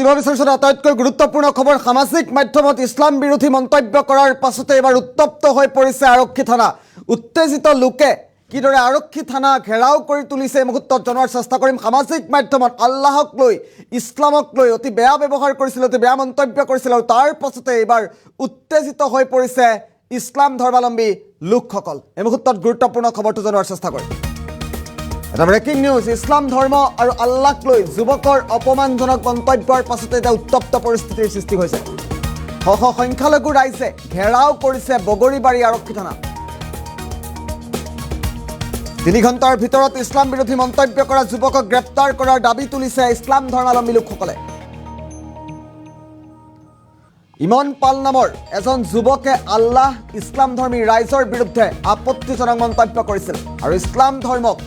দিব বিচাৰিছোঁ আটাইতকৈ গুৰুত্বপূৰ্ণ খবৰ সামাজিক মাধ্যমত ইছলাম বিৰোধী মন্তব্য কৰাৰ পাছতে এবাৰ উত্তপ্ত হৈ পৰিছে আৰক্ষী থানা উত্তেজিত লোকে কিদৰে আৰক্ষী থানা ঘেৰাও কৰি তুলিছে এই মুহূৰ্তত জনোৱাৰ চেষ্টা কৰিম সামাজিক মাধ্যমত আল্লাহক লৈ ইছলামক লৈ অতি বেয়া ব্যৱহাৰ কৰিছিল অতি বেয়া মন্তব্য কৰিছিল আৰু তাৰ পাছতে এবাৰ উত্তেজিত হৈ পৰিছে ইছলাম ধৰ্মাৱলম্বী লোকসকল এই মুহূৰ্তত গুৰুত্বপূৰ্ণ খবৰটো জনোৱাৰ চেষ্টা কৰিম এটা ব্ৰেকিং নিউজ ইছলাম ধৰ্ম আৰু আল্লাহক লৈ যুৱকৰ অপমানজনক মন্তব্যৰ পাছতে এটা উত্তপ্ত পৰিস্থিতিৰ সৃষ্টি হৈছে শ সংখ্যালঘু ৰাইজে ঘেৰাও কৰিছে বগৰীবাৰী আৰক্ষী থানা 3 ঘণ্টাৰ ভিতৰত ইছলাম বিৰোধী মন্তব্য কৰা যুৱকক গ্ৰেপ্তাৰ কৰাৰ দাবী তুলিছে ইছলাম ধৰ্মাৱলম্বী লোকসকলে ইমন পাল নামৰ এজন যুৱকে আল্লাহ ইছলাম ধৰ্মী ৰাইজৰ বিৰুদ্ধে আপত্তিজনক মন্তব্য কৰিছিল আৰু ইছলাম ধৰ্মক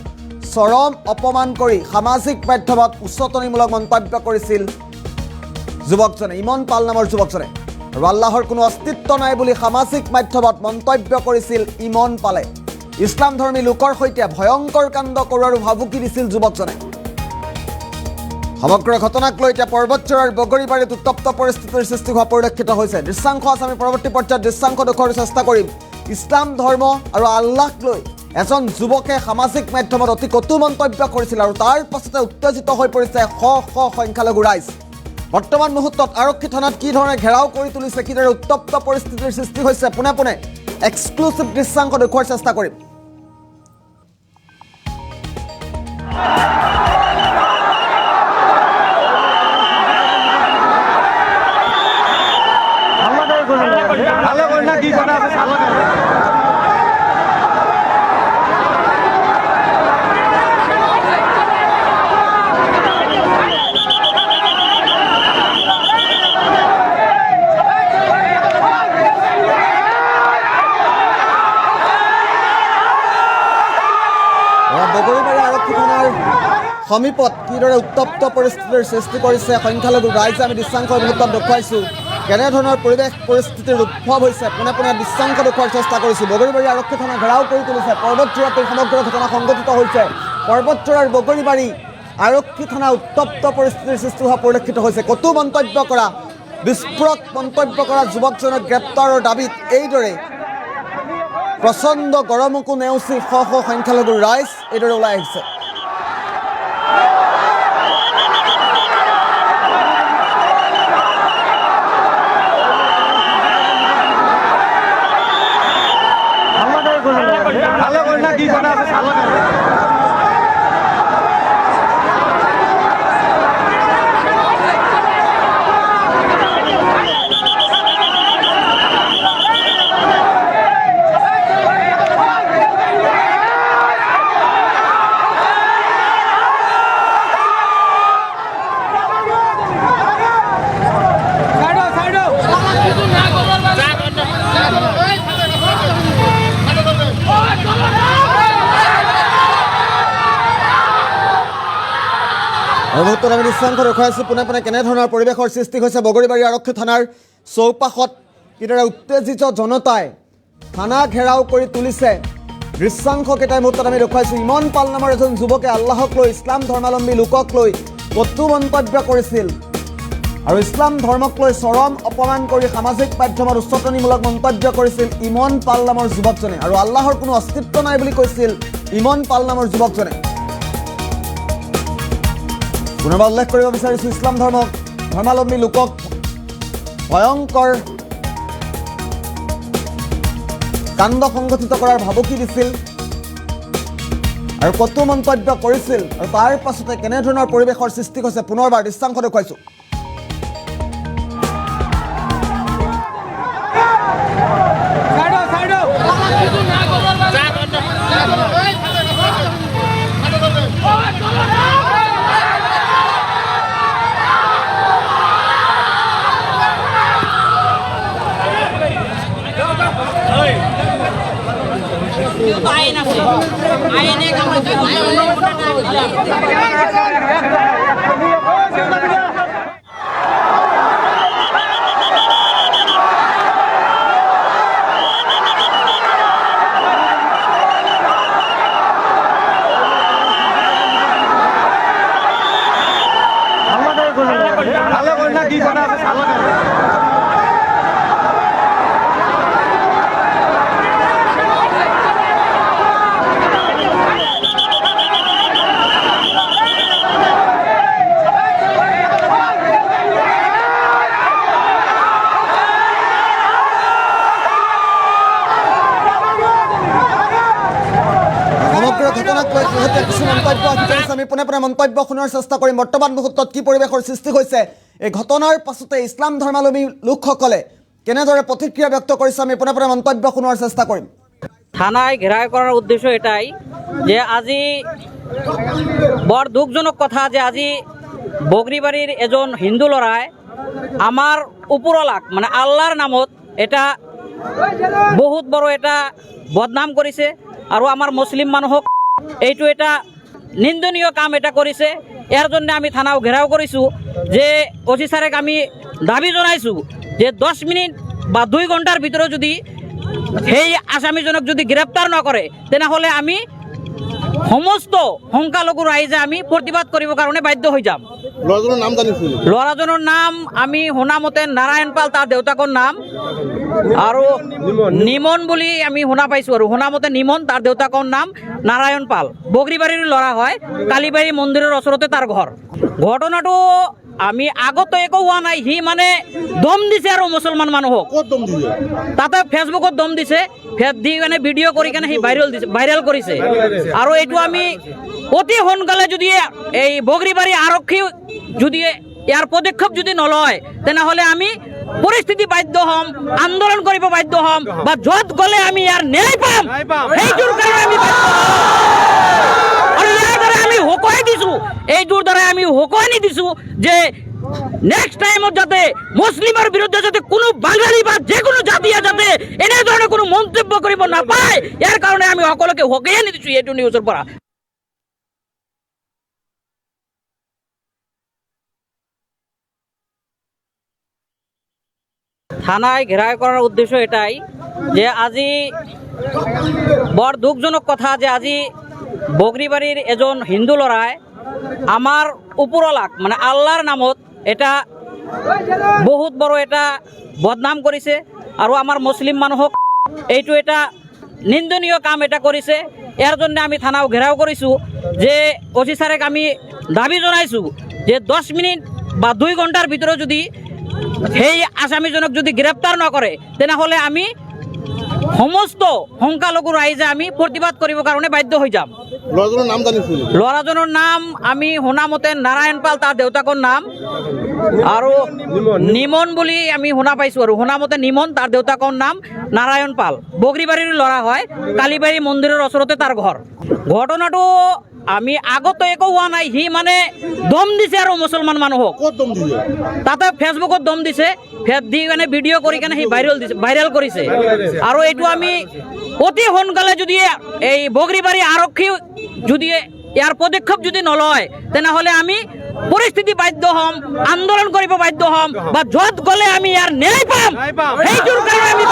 চৰম অপমান কৰি সামাজিক মাধ্যমত উচ্চতনিমূলক মন্তব্য কৰিছিল যুৱকজনে ইমন পাল নামৰ যুৱকজনে আৰু আল্লাহৰ কোনো অস্তিত্ব নাই বুলি সামাজিক মাধ্যমত মন্তব্য কৰিছিল ইমন পালে ইছলাম ধৰ্মী লোকৰ সৈতে ভয়ংকৰ কাণ্ড কৰাৰ ভাবুকি দিছিল যুৱকজনে সমগ্ৰ ঘটনাক লৈ এতিয়া পৰ্বতচৰাৰ বগৰীবাৰীত উত্তপ্ত পৰিস্থিতিৰ সৃষ্টি হোৱা পৰিলক্ষিত হৈছে দৃশ্যাংশ আছে আমি পৰৱৰ্তী পৰ্যায়ত দৃশ্যাংশ দেখুৱাৰ চেষ্টা কৰিম ইছলাম ধৰ্ম আৰু আল্লাহক লৈ এজন যুৱকে সামাজিক মাধ্যমত অতি কটু মন্তব্য কৰিছিল আৰু তাৰ পাছতে উত্তেজিত হৈ পৰিছে শ সংখ্যালঘু ৰাইজ বৰ্তমান মুহূৰ্তত আৰক্ষী থানাত কি ধৰণে ঘেৰাও কৰি তুলিছে কিদৰে উত্তপ্ত পৰিস্থিতিৰ সৃষ্টি হৈছে পোনে পোনে এক্সক্লুচিভ দৃশ্যাংশ দেখুৱাৰ চেষ্টা কৰিম বগৰীবাৰী আৰক্ষী থানাৰ সমীপত কিদৰে উত্তপ্ত পৰিস্থিতিৰ সৃষ্টি কৰিছে সংখ্যালঘু ৰাইজে আমি দৃশ্যাংশ মুহূৰ্তত দেখুৱাইছোঁ কেনেধৰণৰ পৰিৱেশ পৰিস্থিতিৰ উদ্ভৱ হৈছে পোনে পোনে দৃশ্যাংশ দেখুৱাৰ চেষ্টা কৰিছোঁ বগৰীবাৰী আৰক্ষী থানা ঘেৰাও কৰি তুলিছে পৰ্বতচৰাত এই সমগ্ৰ ঘটনা সংঘটিত হৈছে পৰ্বতচৰাৰ বগৰীবাৰী আৰক্ষী থানা উত্তপ্ত পৰিস্থিতিৰ সৃষ্টি হোৱা পৰিলক্ষিত হৈছে কটু মন্তব্য কৰা বিস্ফোৰক মন্তব্য কৰা যুৱকজনক গ্ৰেপ্তাৰৰ দাবীত এইদৰে প্ৰচণ্ড গৰমকো নেওচি শ সংখ্যালঘু ৰাইজ এইদৰে ওলাই আহিছে মুহূৰ্তত আমি দৃশ্যাংশ দেখুৱাইছোঁ পোনে পোনে কেনেধৰণৰ পৰিৱেশৰ সৃষ্টি হৈছে বগৰীবাৰী আৰক্ষী থানাৰ চৌপাশত কিদৰে উত্তেজিত জনতাই থানা ঘেৰাও কৰি তুলিছে দৃশ্যাংশকেইটাই মুহূৰ্তত আমি দেখুৱাইছোঁ ইমন পাল নামৰ এজন যুৱকে আল্লাহক লৈ ইছলাম ধৰ্মাৱলম্বী লোকক লৈ কটু মন্তব্য কৰিছিল আৰু ইছলাম ধৰ্মক লৈ চৰম অপমান কৰি সামাজিক মাধ্যমত উচ্চতনিমূলক মন্তব্য কৰিছিল ইমন পাল নামৰ যুৱকজনে আৰু আল্লাহৰ কোনো অস্তিত্ব নাই বুলি কৈছিল ইমন পাল নামৰ যুৱকজনে পুনৰবাৰ উল্লেখ কৰিব বিচাৰিছোঁ ইছলাম ধৰ্মাৱলম্বী লোকক ভয়ংকৰ কাণ্ড সংঘটিত কৰাৰ ভাবুকি দিছিল আৰু কটু মন্তব্য কৰিছিল আৰু তাৰ পাছতে কেনেধৰণৰ পৰিৱেশৰ সৃষ্টি হৈছে পুনৰবাৰ দৃশ্যাংশ দেখুৱাইছোঁ সমগ্ৰ ঘটনাক লৈ শেহতীয়া কিছু মন্তব্য আহি পৰিছে। আমি পোনে পোনে মন্তব্য শুনাৰ চেষ্টা কৰিম। বৰ্তমান মুহূৰ্তত কি পৰিৱেশৰ সৃষ্টি হৈছে, এই ঘটনাৰ পাছতে ইছলাম ধৰ্মাৱলম্বী লোকসকলে কেনেদৰে প্ৰতিক্ৰিয়া ব্যক্ত কৰিছে, আমি পোনে পোনে মন্তব্য শুনাৰ চেষ্টা কৰিম। থানায় ঘেরাও করার উদ্দেশ্য এটাই যে আজি বড় দুঃখজনক কথা যে আজি বগরিবাড়ির এজন হিন্দু লড়াই আমার উপরলাক মানে আল্লাহর নামত এটা বহুত বড় এটা বদনাম করেছে আর আমার মুসলিম মানুহক এইটো এটা নিন্দনীয় কাম এটা করেছে। এর জন্য আমি থানাও ঘেরাও করেছো যে ওসি স্যারেক আমি দাবি জানাইছো যে 10 মিনিট বা 2 ঘন্টার ভিতরে যদি সেই আসামিজনক যদি গ্রেপ্তার নকরে তেনেহলে আমি সমস্ত সংখ্যালঘু রাইজে আমি প্রতিবাদ করিব কারণে বাধ্য হয়ে যাম। লড়াজনের নাম আমি শুনা মতে নারায়ণ পাল, তার দেউতাকৰ নাম আৰ নিমন বলি আমি শুনা পাইছো আৰ শুনা মতে নিমন, তাৰ দেউতাকৰ নাম নাৰায়ণ পাল। বগৰিবাড়িৰ লড়া হয়, কালীবাড়ি মন্দিৰেৰ ওচৰতে তাৰ ঘৰ। ঘটনাটো আমি আগত একো হোৱা নাই, সি মানে দম দিছে আৰু মুছলমান মানুহক তাতে ফেচবুকত দম দিছে, দি কেনে ভিডিঅ' কৰি কেনে সি ভাইৰেল কৰিছে। আৰু এইটো আমি অতি সোনকালে যদি এই বগৰিবাড়ি আৰক্ষী যদি ইয়াৰ পদক্ষেপ যদি নলয় তেনেহলে আমি পৰিস্থিতি বাধ্য হম, আন্দোলন কৰিব বাধ্য হম, বা য'ত গ'লে আমি ইয়াৰ ন্যায় পাম সেইটোৰ কাৰণে আমি আৰু ইয়াৰ দ্বাৰা আমি হুকুৱাই দিছো, এইটোৰ দ্বাৰা আমি হুকুৱানি দিছো যে নেক্সট টাইমত যাতে মুসলিমৰ বিৰুদ্ধে যাতে কোনো বাঙালি বা যে কোনো জাতিয়ে যাতে এনেধৰণৰ কোনো মন্তব্য কৰিব নাপায়, ইয়াৰ কাৰণে আমি সকলোকে হুকুৱাই দিছো এইটো নিউজৰ পৰা। থানায় ঘেরাও করার উদ্দেশ্য এটাই যে আজি বড় দুঃখজনক কথা যে আজি বগরিবাড়ির এজন হিন্দু লড়াই আমার উপরলাক মানে আল্লাহর নামত এটা বহুত বড় এটা বদনাম করেছে আর আমার মুসলিম মানুহক এইটো এটা নিন্দনীয় কাম এটা করেছে। এর জন্য আমি থানাও ঘেরাও করেছো যে ওসি স্যারেক আমি দাবি জানাইছো যে 10 মিনিট বা 2 ঘন্টার ভিতরে যদি সেই আসামিজনক যদি গ্রেপ্তার নকরে তেনেহলে আমি সমস্ত সংখ্যালঘু রাইজে আমি প্রতিবাদ করিব কারণে বাধ্য হয়ে যাম। লড়াজনের নাম আমি শুনা মতে নারায়ণ পাল, তার দেউতাকৰ নাম আৰ নিমন বলি আমি শুনা পাইছো আৰ শুনা মতে নিমন, তাৰ দেউতাকৰ নাম নাৰায়ণ পাল। বগৰিবাড়িৰ লড়া হয়, কালীবাড়ি মন্দিৰেৰ ওচৰতে তাৰ ঘৰ। ঘটনাটো আমি আগত একো হোৱা নাই, সি মানে দম দিছে আৰু মুছলমান মানুহক তাতে ফেচবুকত দম দিছে, দি কেনে ভিডিঅ' কৰি কেনে সি ভাইৰেল কৰিছে। আৰু এইটো আমি অতি সোনকালে যদি এই বগৰিবাড়ি আৰক্ষী যদি ইয়াৰ পদক্ষেপ যদি নলয় তেনেহলে আমি পৰিস্থিতি বাধ্য হম, আন্দোলন কৰিব বাধ্য হম, বা য'ত গ'লে আমি ইয়াৰ ন্যায় পাম সেইটোৰ কাৰণে আমি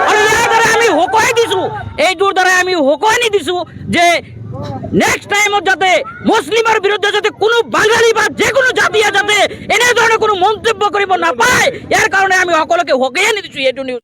আৰু ইয়াৰ দ্বাৰা আমি হুকুৱাই দিছো, এইটোৰ দ্বাৰা আমি হুকুৱানি দিছো যে নেক্সট টাইমত যাতে মুসলিমৰ বিৰুদ্ধে যাতে কোনো বাঙালি বা যে কোনো জাতিয়ে যাতে এনেধৰণৰ কোনো মন্তব্য কৰিব নাপায়, ইয়াৰ কাৰণে আমি সকলোকে হুকুৱাই দিছো এইটো নিউজ।